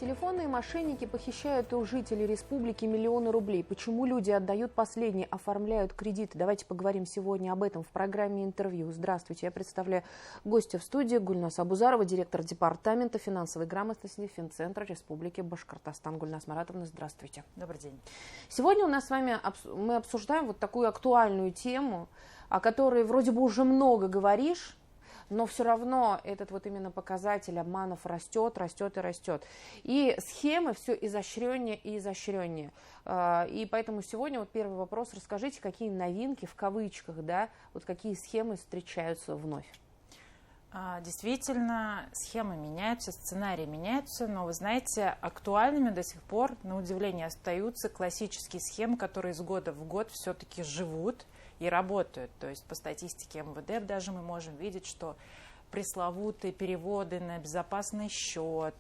Телефонные мошенники похищают у жителей республики миллионы рублей. Почему люди отдают последние, оформляют кредиты? Давайте поговорим сегодня об этом в программе «Интервью». Здравствуйте, я представляю гостя в студии Гульнас Абузарова, директор департамента финансовой грамотности Финцентра Республики Башкортостан. Гульнас Маратовна, здравствуйте. Добрый день. Сегодня у нас с вами мы обсуждаем вот такую актуальную тему, о которой вроде бы уже много говоришь, но все равно этот вот именно показатель обманов растет. И схемы все изощреннее и изощреннее. И поэтому сегодня вот первый вопрос. Расскажите, какие новинки, в кавычках, да, вот какие схемы встречаются вновь? Действительно, схемы меняются, сценарии меняются, но, вы знаете, актуальными до сих пор, на удивление, остаются классические схемы, которые из года в год все-таки живут и работают. То есть по статистике МВД даже мы можем видеть, что пресловутые переводы на безопасный счет,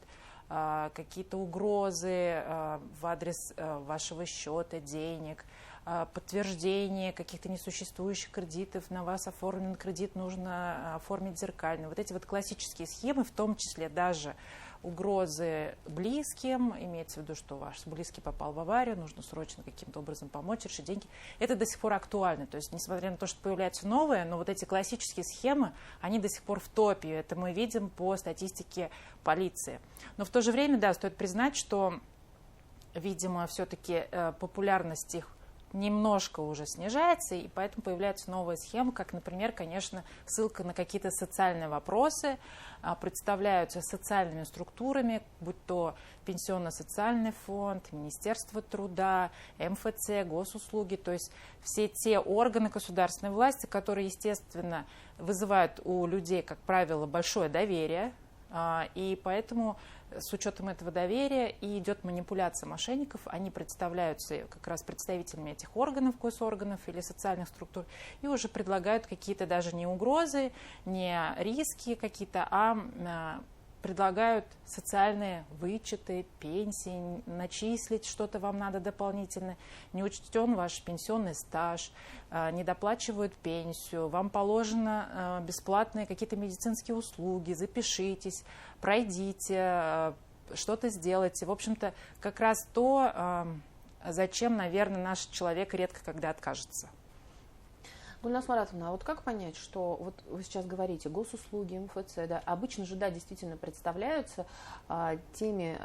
какие-то угрозы в адрес вашего счета, денег, подтверждение каких-то несуществующих кредитов, на вас оформлен кредит, нужно оформить зеркально. Вот эти вот классические схемы, в том числе даже угрозы близким, имеется в виду, что ваш близкий попал в аварию, нужно срочно каким-то образом помочь, решить деньги, это до сих пор актуально. То есть, несмотря на то, что появляются новые, но вот эти классические схемы, они до сих пор в топе. Это мы видим по статистике полиции. Но в то же время, да, стоит признать, что, видимо, все-таки популярность их немножко уже снижается, и поэтому появляются новые схемы, как, например, конечно, ссылка на какие-то социальные вопросы, представляются социальными структурами, будь то Пенсионно-социальный фонд, Министерство труда, МФЦ, госуслуги, то есть все те органы государственной власти, которые, естественно, вызывают у людей, как правило, большое доверие, и поэтому с учетом этого доверия и идет манипуляция мошенников, они представляются как раз представителями этих органов, госорганов или социальных структур, и уже предлагают какие-то даже не угрозы, не риски какие-то, а предлагают социальные вычеты, пенсии, начислить что-то вам надо дополнительно, не учтен ваш пенсионный стаж, не доплачивают пенсию, вам положено бесплатные какие-то медицинские услуги, запишитесь, пройдите, что-то сделайте. В общем-то, как раз то, зачем, наверное, наш человек редко когда откажется. Гульнас Маратовна, а вот как понять, что вот вы сейчас говорите госуслуги, МФЦ, да, обычно же, да, действительно представляются теми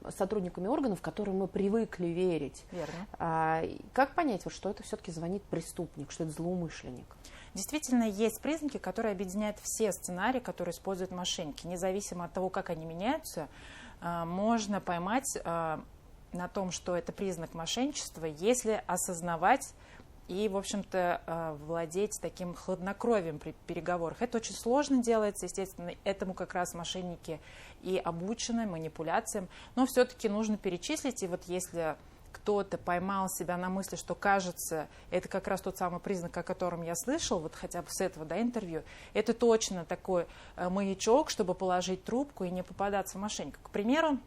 сотрудниками органов, которым мы привыкли верить. Верно. Как понять, вот, что это все-таки звонит преступник, что это злоумышленник? Действительно, есть признаки, которые объединяют все сценарии, которые используют мошенники. Независимо от того, как они меняются, можно поймать на том, что это признак мошенничества, если осознавать и, в общем-то, владеть таким хладнокровием при переговорах. Это очень сложно делается, естественно, этому как раз мошенники и обучены, манипуляциям, но все-таки нужно перечислить, и вот если кто-то поймал себя на мысли, что, кажется, это как раз тот самый признак, о котором я слышал, вот хотя бы с этого, да, интервью, это точно такой маячок, чтобы положить трубку и не попадаться в мошенника. К примеру,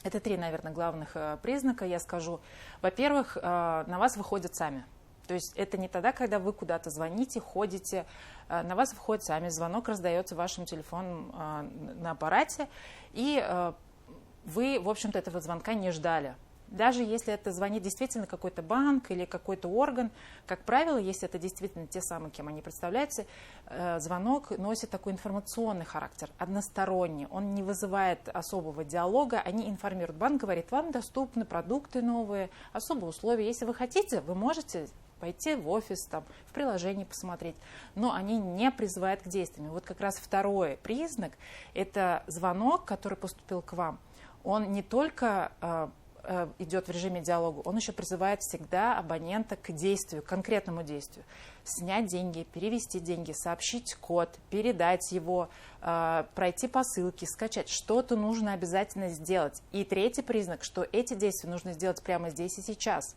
это 3, наверное, главных признака, я скажу. Во-первых, на вас выходят сами. То есть это не тогда, когда вы куда-то звоните, ходите, на вас выходит сами, звонок раздается вашим телефоном на аппарате, и вы, в общем-то, этого звонка не ждали. Даже если это звонит действительно какой-то банк или какой-то орган, как правило, если это действительно те самые, кем они представляются, звонок носит такой информационный характер, односторонний, он не вызывает особого диалога, они информируют. Банк говорит, вам доступны продукты новые, особые условия, если вы хотите, вы можете пойти в офис, там, в приложении посмотреть, но они не призывают к действиям. Вот как раз второй признак – это звонок, который поступил к вам. Он не только идет в режиме диалога, он еще призывает всегда абонента к действию, к конкретному действию. Снять деньги, перевести деньги, сообщить код, передать его, пройти по ссылке, скачать. Что-то нужно обязательно сделать. И третий признак, что эти действия нужно сделать прямо здесь и сейчас.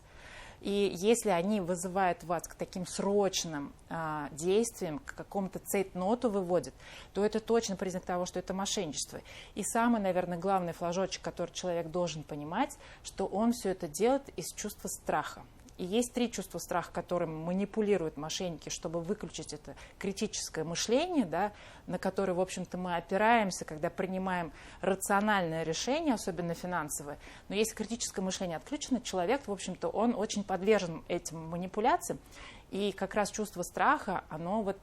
И если они вызывают вас к таким срочным действиям, к какому-то цейтноту выводят, то это точно признак того, что это мошенничество. И самый, наверное, главный флажочек, который человек должен понимать, что он все это делает из чувства страха. И есть 3 чувства страха, которым манипулируют мошенники, чтобы выключить это критическое мышление, да, на которое, в общем-то, мы опираемся, когда принимаем рациональное решение, особенно финансовое. Но если критическое мышление отключено, человек, в общем-то, он очень подвержен этим манипуляциям. И как раз чувство страха, оно вот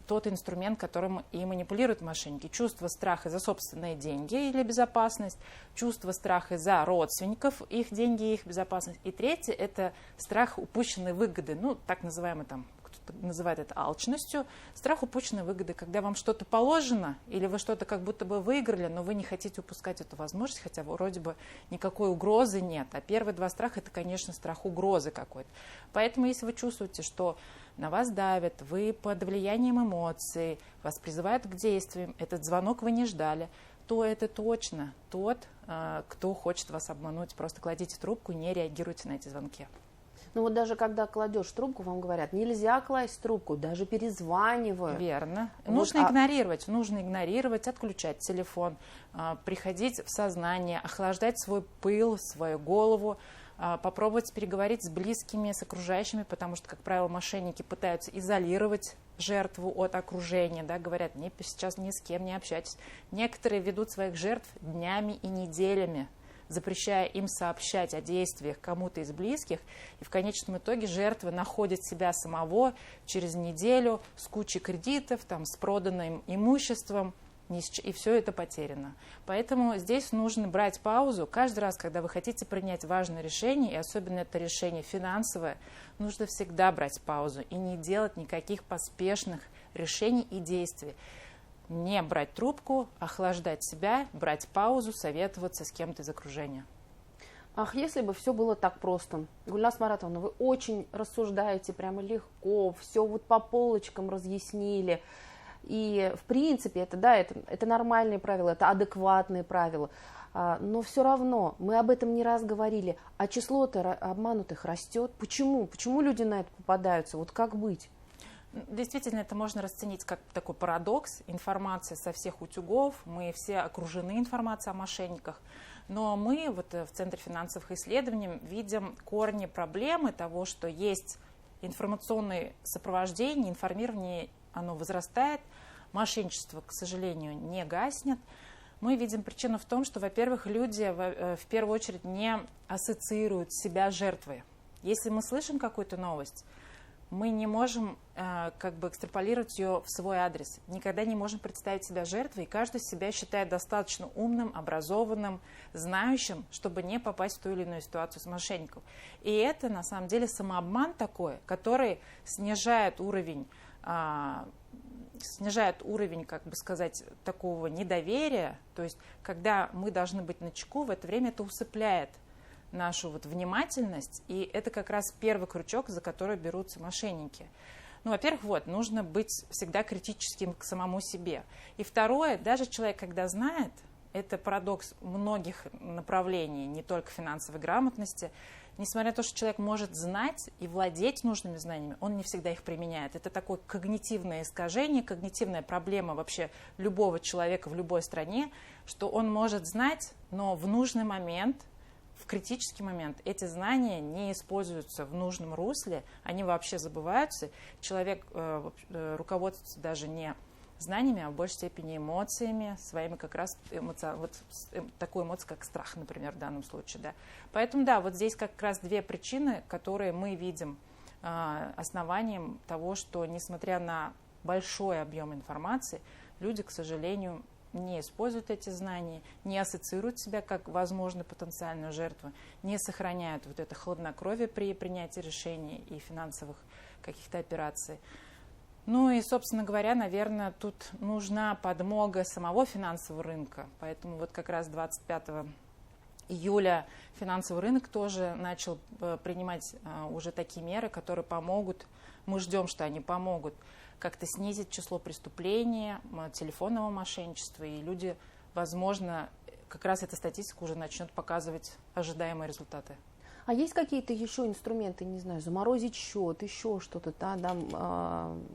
тот инструмент, которым и манипулируют мошенники. Чувство страха за собственные деньги или безопасность, чувство страха за родственников, их деньги и их безопасность. И третье – это страх упущенной выгоды, ну, так называемый там, кто-то называет это алчностью, страх упущенной выгоды, когда вам что-то положено, или вы что-то как будто бы выиграли, но вы не хотите упускать эту возможность, хотя вроде бы никакой угрозы нет. А первые 2 страха – это, конечно, страх угрозы какой-то. Поэтому, если вы чувствуете, что на вас давят, вы под влиянием эмоций, вас призывают к действиям, этот звонок вы не ждали, то это точно тот, кто хочет вас обмануть. Просто кладите трубку и не реагируйте на эти звонки. Ну вот даже когда кладешь трубку, вам говорят, нельзя класть трубку, даже перезванивают. Верно. Вот, нужно игнорировать, отключать телефон, приходить в сознание, охлаждать свой пыл, свою голову, попробовать переговорить с близкими, с окружающими, потому что, как правило, мошенники пытаются изолировать жертву от окружения, да, говорят, сейчас ни с кем не общайтесь. Некоторые ведут своих жертв днями и неделями, запрещая им сообщать о действиях кому-то из близких, и в конечном итоге жертва находит себя самого через неделю с кучей кредитов, там, с проданным имуществом, и все это потеряно. Поэтому здесь нужно брать паузу. Каждый раз, когда вы хотите принять важное решение, и особенно это решение финансовое, нужно всегда брать паузу и не делать никаких поспешных решений и действий. Не брать трубку, охлаждать себя, брать паузу, советоваться с кем-то из окружения. Ах, если бы все было так просто. Гульназ Маратовна, вы очень рассуждаете прямо легко, все вот по полочкам разъяснили. И, в принципе, это нормальные правила, это адекватные правила. Но все равно, мы об этом не раз говорили, а число-то обманутых растет. Почему? Почему люди на это попадаются? Вот как быть? Действительно, это можно расценить как такой парадокс. Информация со всех утюгов, мы все окружены информацией о мошенниках. Но мы вот в Центре финансовых исследований видим корни проблемы того, что есть информационное сопровождение, информирование, оно возрастает, мошенничество, к сожалению, не гаснет. Мы видим причину в том, что, во-первых, люди в первую очередь не ассоциируют себя с жертвой. Если мы слышим какую-то новость, мы не можем экстраполировать ее в свой адрес. Никогда не можем представить себя жертвой, и каждый себя считает достаточно умным, образованным, знающим, чтобы не попасть в ту или иную ситуацию с мошенником. И это, на самом деле, самообман такой, который снижает уровень, такого недоверия. То есть, когда мы должны быть начеку, в это время это усыпляет нашу внимательность, и это как раз первый крючок, за который берутся мошенники. Во-первых, нужно быть всегда критическим к самому себе. И второе, даже человек, когда знает, это парадокс многих направлений, не только финансовой грамотности, несмотря на то, что человек может знать и владеть нужными знаниями, он не всегда их применяет. Это такое когнитивное искажение, когнитивная проблема вообще любого человека в любой стране, что он может знать, но в нужный момент, в критический момент эти знания не используются в нужном русле, они вообще забываются. Человек руководствуется даже не знаниями, а в большей степени эмоциями, своими как раз такой эмоцией, как страх, например, в данном случае. Да. Поэтому здесь как раз 2 причины, которые мы видим основанием того, что, несмотря на большой объем информации, люди, к сожалению, не используют эти знания, не ассоциируют себя как, возможно, потенциальную жертву, не сохраняют это хладнокровие при принятии решений и финансовых каких-то операций. И, собственно говоря, наверное, тут нужна подмога самого финансового рынка. Поэтому как раз 25 июля финансовый рынок тоже начал принимать уже такие меры, которые помогут, мы ждем, что они помогут как-то снизить число преступлений, телефонного мошенничества, и люди, возможно, как раз эта статистика уже начнет показывать ожидаемые результаты. А есть какие-то еще инструменты, не знаю, заморозить счет, еще что-то,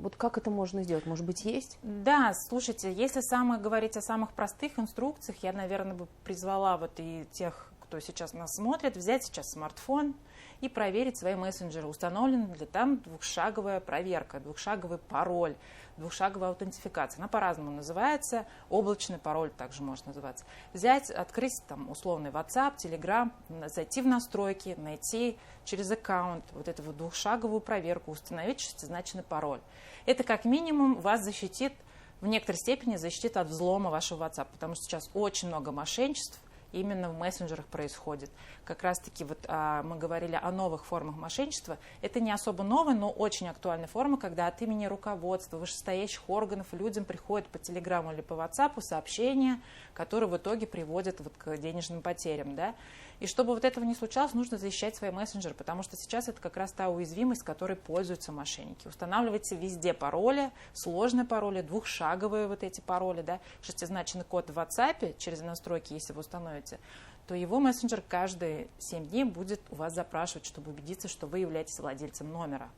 вот как это можно сделать? Может быть, есть? Да, слушайте, если говорить о самых простых инструкциях, я, наверное, бы призвала и тех, кто сейчас нас смотрит, взять сейчас смартфон и проверить свои мессенджеры, установлена ли там двухшаговая проверка, двухшаговый пароль, двухшаговая аутентификация. Она по-разному называется, облачный пароль также может называться. Взять, открыть там условный WhatsApp, Telegram, зайти в настройки, найти через аккаунт вот эту вот двухшаговую проверку, установить шестизначный пароль. Это как минимум вас защитит, в некоторой степени защитит от взлома вашего WhatsApp, потому что сейчас очень много мошенничеств именно в мессенджерах происходит. Как раз-таки вот мы говорили о новых формах мошенничества. Это не особо новая, но очень актуальная форма, когда от имени руководства, вышестоящих органов людям приходят по телеграмму или по WhatsApp сообщения, которые в итоге приводят вот к денежным потерям. Да? И чтобы вот этого не случалось, нужно защищать свои мессенджеры, потому что сейчас это как раз та уязвимость, которой пользуются мошенники. Устанавливайте везде пароли, сложные пароли, двухшаговые вот эти пароли, да, шестизначный код в WhatsApp через настройки, если вы установите, то его мессенджер каждые 7 дней будет у вас запрашивать, чтобы убедиться, что вы являетесь владельцем номера.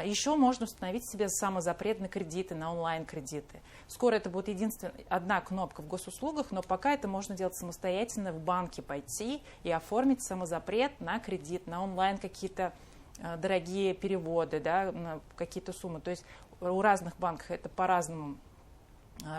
Еще можно установить себе самозапрет на кредиты, на онлайн-кредиты. Скоро это будет одна кнопка в госуслугах, но пока это можно делать самостоятельно, в банке пойти и оформить самозапрет на кредит, на онлайн какие-то дорогие переводы, да, на какие-то суммы. То есть у разных банков это по-разному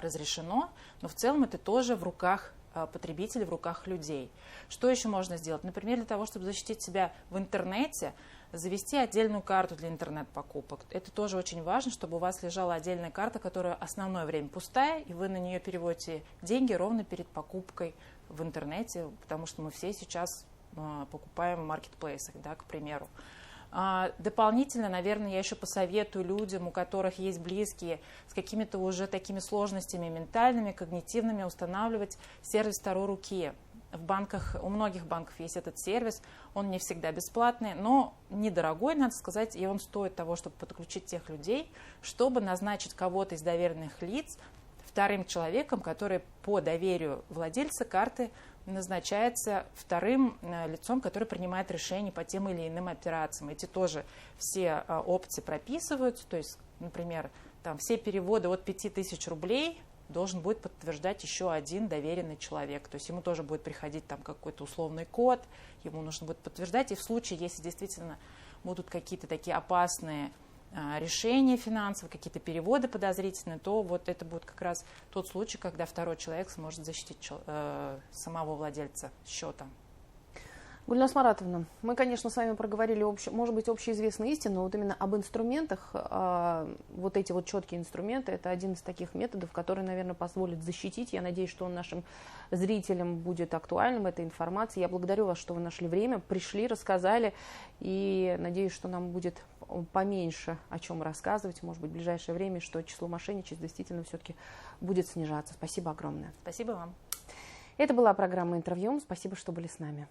разрешено, но в целом это тоже в руках потребителей, в руках людей. Что еще можно сделать? Например, для того, чтобы защитить себя в интернете, завести отдельную карту для интернет-покупок. Это тоже очень важно, чтобы у вас лежала отдельная карта, которая основное время пустая, и вы на нее переводите деньги ровно перед покупкой в интернете, потому что мы все сейчас покупаем в маркетплейсах, да, к примеру. Дополнительно, наверное, я еще посоветую людям, у которых есть близкие с какими-то уже такими сложностями ментальными, когнитивными, устанавливать сервис второй руки. В банках, у многих банков есть этот сервис, он не всегда бесплатный, но недорогой, надо сказать, и он стоит того, чтобы подключить тех людей, чтобы назначить кого-то из доверенных лиц вторым человеком, который по доверию владельца карты назначается вторым лицом, который принимает решения по тем или иным операциям. Эти тоже все опции прописываются, то есть, например, там все переводы от 5000 рублей должен будет подтверждать еще один доверенный человек. То есть ему тоже будет приходить там какой-то условный код, ему нужно будет подтверждать. И в случае, если действительно будут какие-то такие опасные решения финансовые, какие-то переводы подозрительные, то вот это будет как раз тот случай, когда второй человек сможет защитить самого владельца счета. Гульнас Маратовна, мы, конечно, с вами проговорили, может быть, общеизвестные истины, но вот именно об инструментах, вот эти вот четкие инструменты, это один из таких методов, который, наверное, позволит защитить. Я надеюсь, что он нашим зрителям будет актуальным, эта информация. Я благодарю вас, что вы нашли время, пришли, рассказали, и надеюсь, что нам будет поменьше о чем рассказывать, может быть, в ближайшее время, что число мошенничеств действительно все-таки будет снижаться. Спасибо огромное. Спасибо вам. Это была программа «Интервью». Спасибо, что были с нами.